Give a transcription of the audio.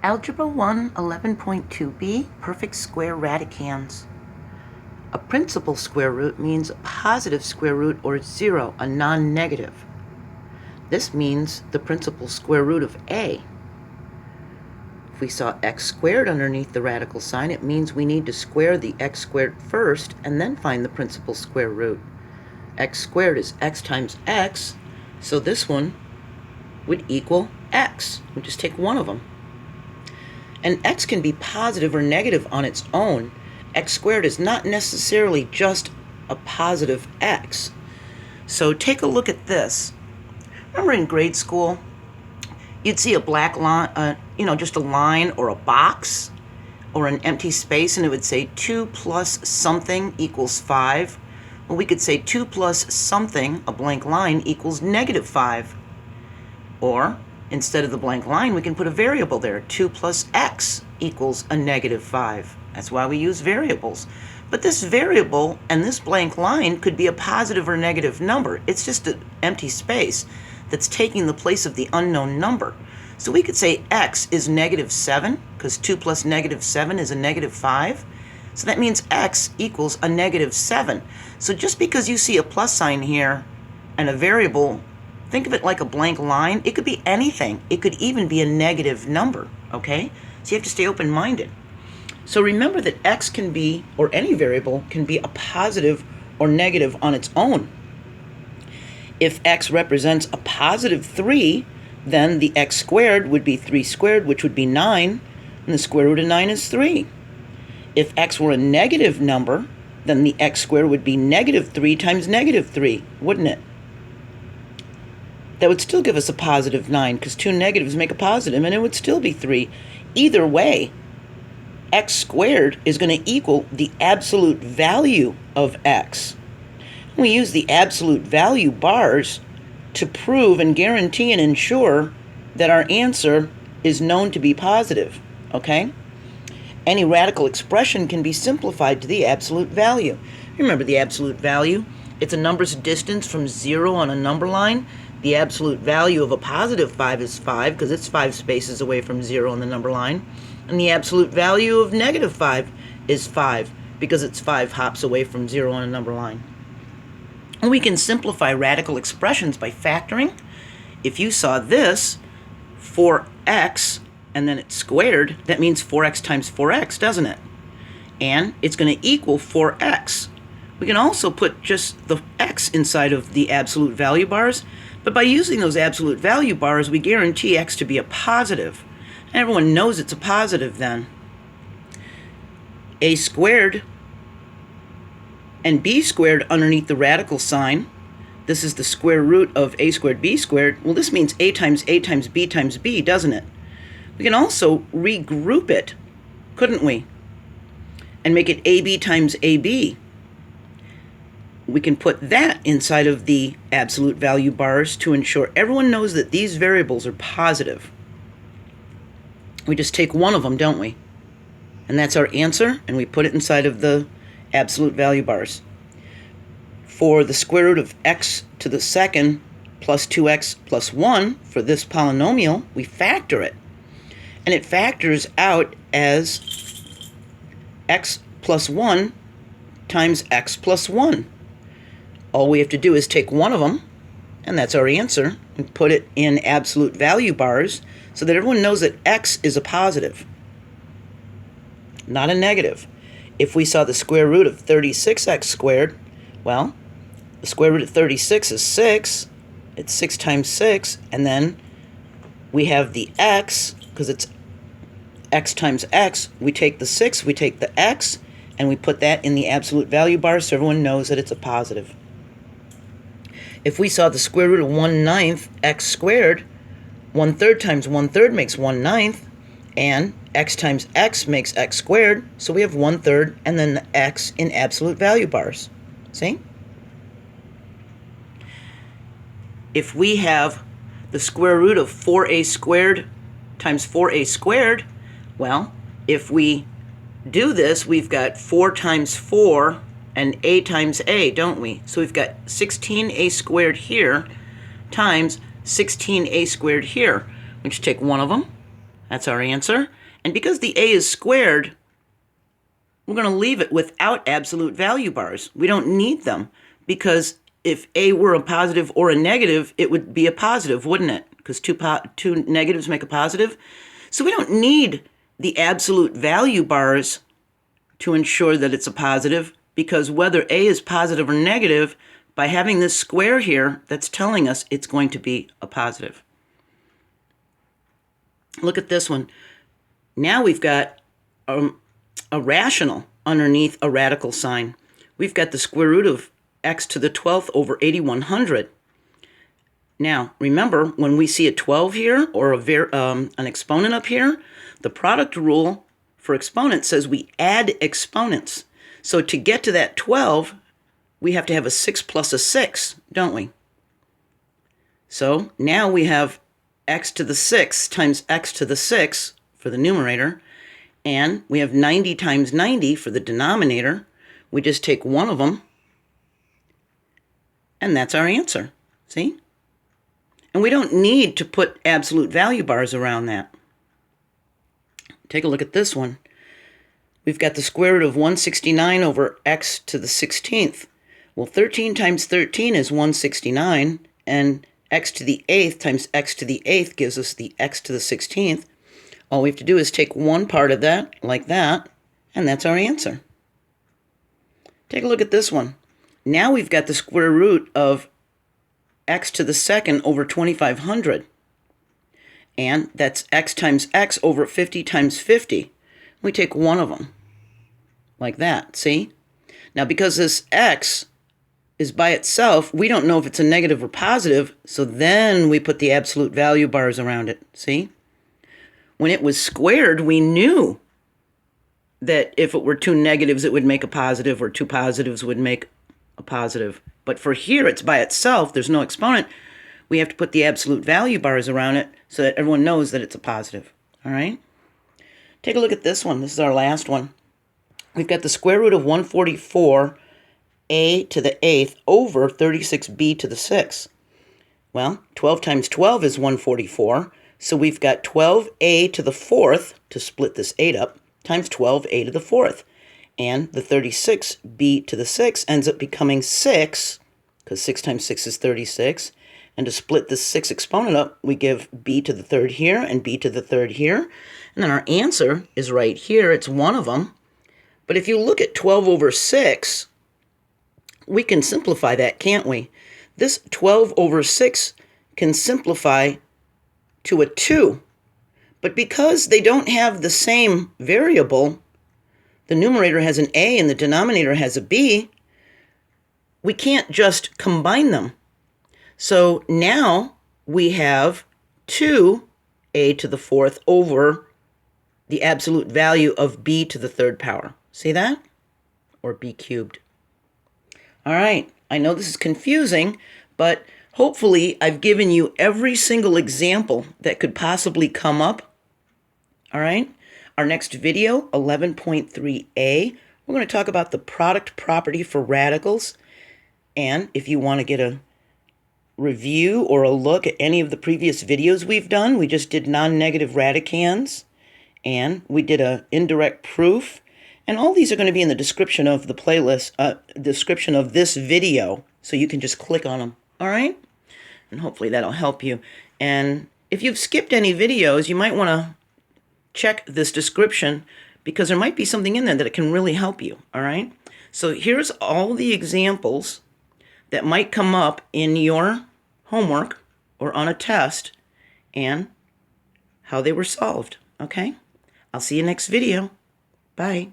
Algebra I 11.2b, perfect square radicands. A principal square root means a positive square root or 0, a non-negative. This means the principal square root of a. If we saw x squared underneath the radical sign, it means we need to square the x squared first and then find the principal square root. X squared is x times x, so this one would equal x. We just take one of them. And x can be positive or negative on its own. X squared is not necessarily just a positive x. So take a look at this. Remember in grade school, you'd see a black line, just a line or a box or an empty space, and it would say 2 plus something equals 5. Well, we could say 2 plus something, a blank line, equals negative 5. Or instead of the blank line, we can put a variable there. 2 plus x equals a negative 5. That's why we use variables. But this variable and this blank line could be a positive or negative number. It's just an empty space that's taking the place of the unknown number. So we could say x is negative 7, because 2 plus negative 7 is a negative 5. So that means x equals a negative 7. So just because you see a plus sign here and a variable, think of it like a blank line. It could be anything. It could even be a negative number, okay? So you have to stay open-minded. So remember that x can be, or any variable, can be a positive or negative on its own. If x represents a positive 3, then the x squared would be 3 squared, which would be 9, and the square root of 9 is 3. If x were a negative number, then the x squared would be negative 3 times negative 3, wouldn't it? That would still give us a positive 9, because two negatives make a positive, and it would still be 3. Either way, x squared is going to equal the absolute value of x. We use the absolute value bars to prove and guarantee and ensure that our answer is known to be positive, okay? Any radical expression can be simplified to the absolute value. Remember the absolute value? It's a number's distance from 0 on a number line. The absolute value of a positive 5 is 5, because it's 5 spaces away from 0 on the number line. And the absolute value of negative 5 is 5, because it's 5 hops away from 0 on a number line. And we can simplify radical expressions by factoring. If you saw this, 4x, and then it's squared, that means 4x times 4x, doesn't it? And it's going to equal 4x. We can also put just the x inside of the absolute value bars, but by using those absolute value bars, we guarantee x to be a positive. And everyone knows it's a positive then. A squared and b squared underneath the radical sign, this is the square root of a squared b squared. Well, this means a times b times b, doesn't it? We can also regroup it, couldn't we? And make it ab times ab. We can put that inside of the absolute value bars to ensure everyone knows that these variables are positive. We just take one of them, don't we? And that's our answer, and we put it inside of the absolute value bars. For the square root of x to the second plus 2x plus 1, for this polynomial, we factor it. And it factors out as x plus 1 times x plus 1. All we have to do is take one of them, and that's our answer, and put it in absolute value bars so that everyone knows that x is a positive, not a negative. If we saw the square root of 36x squared, well, the square root of 36 is 6. It's 6 times 6, and then we have the x, because it's x times x. We take the 6, we take the x, and we put that in the absolute value bar so everyone knows that it's a positive. If we saw the square root of 1/9 x squared, 1/3 times 1/3 makes 1/9, and x times x makes x squared, so we have 1/3 and then the x in absolute value bars. See? If we have the square root of 4a squared times 4a squared, well, if we do this, we've got 4 times 4 and a times a, don't we? So we've got 16a squared here times 16a squared here. We just take one of them, That's our answer. And because the a is squared, we're going to leave it without absolute value bars. We don't need them because if a were a positive or a negative, it would be a positive, wouldn't it? Because two negatives make a positive. So we don't need the absolute value bars to ensure that it's a positive, because whether a is positive or negative, by having this square here, that's telling us it's going to be a positive. Look at this one. Now we've got a rational underneath a radical sign. We've got the square root of x to the 12th over 8100. Now, remember, when we see a 12 here or an exponent up here, the product rule for exponents says we add exponents. So to get to that 12, we have to have a 6 plus a 6, don't we? So now we have x to the 6 times x to the 6 for the numerator, and we have 90 times 90 for the denominator. We just take one of them, and that's our answer. See? And we don't need to put absolute value bars around that. Take a look at this one. We've got the square root of 169 over x to the 16th. Well, 13 times 13 is 169, and x to the 8th times x to the 8th gives us the x to the 16th. All we have to do is take one part of that, like that, and that's our answer. Take a look at this one. Now we've got the square root of x to the 2nd over 2500. And that's x times x over 50 times 50. We take one of them, like that, see? Now, because this x is by itself, we don't know if it's a negative or positive, so then we put the absolute value bars around it, see? When it was squared, we knew that if it were two negatives, it would make a positive, or two positives would make a positive. But for here, it's by itself, there's no exponent. We have to put the absolute value bars around it so that everyone knows that it's a positive, all right? Take a look at this one. This is our last one. We've got the square root of 144 a to the 8th over 36b to the 6th. Well, 12 times 12 is 144, so we've got 12a to the 4th to split this 8 up, times 12a to the 4th. And the 36b to the 6th ends up becoming 6, because 6 times 6 is 36. And to split this 6 exponent up, we give b to the 3rd here and b to the 3rd here. And then our answer is right here. It's one of them. But if you look at 12 over 6, we can simplify that, can't we? This 12 over 6 can simplify to a 2. But because they don't have the same variable, the numerator has an a and the denominator has a b, we can't just combine them. So now we have 2a to the 4th over the absolute value of b to the 3rd power. See that? Or b cubed. All right, I know this is confusing, but hopefully I've given you every single example that could possibly come up. All right, our next video, 11.3a, we're going to talk about the product property for radicals. And if you want to get a review or a look at any of the previous videos we've done, we just did non-negative radicands, and we did an indirect proof. And all these are going to be in the description of the playlist, description of this video, so you can just click on them, all right? And hopefully that'll help you. And if you've skipped any videos, you might want to check this description, because there might be something in there that it can really help you, all right? So here's all the examples that might come up in your homework or on a test and how they were solved, okay? I'll see you next video. Bye.